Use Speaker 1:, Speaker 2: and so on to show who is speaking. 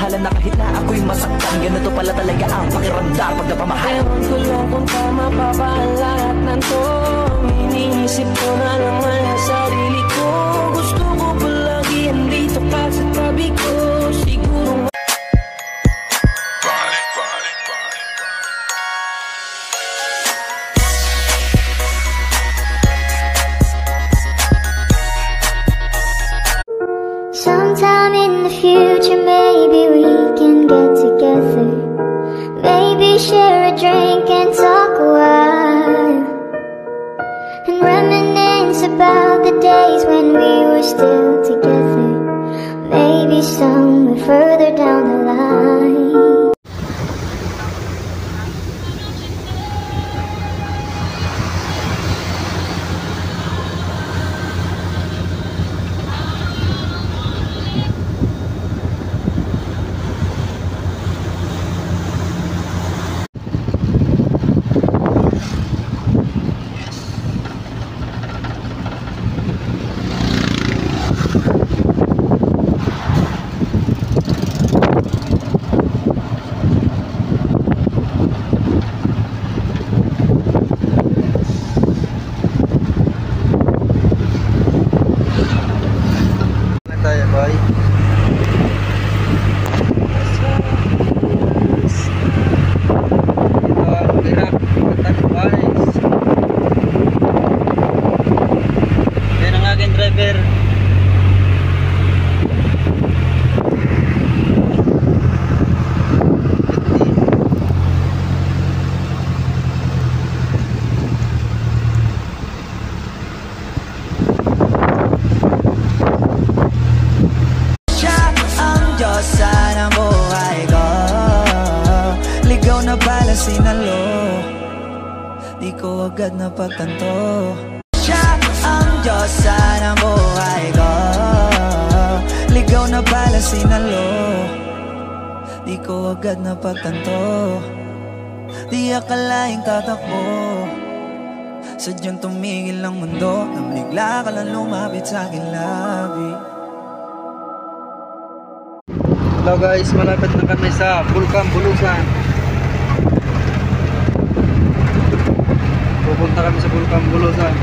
Speaker 1: nagmamahalan na kahit na ako'y masaktan. Ganito pala talaga ang pakiramdam pag napamahal.
Speaker 2: Ewan ko lang kung tama pa ba ang lahat ng to. Iniisip ko na naman ang sarili ko. Gusto ko palagi andito ka sa tabi ko. Siguro
Speaker 3: sometime in the future, maybe we can get together. Maybe share a drink and talk a while, and reminisce about the days when we were still together. Maybe somewhere further down the line.
Speaker 1: sinalo, di ko agad napagtanto. Siya ang Diyosa ng buhay ko. Ligaw na pala sinalo, di ko agad napagtanto. Di akalaing tatakbo, sadyang tumigil ang mundo nang bigla ka lang lumapit sa akin labi.
Speaker 4: Hello guys, malapit na kami sa Bulkan Bulusan. Pupunta kami sa Bulkan Bulusan.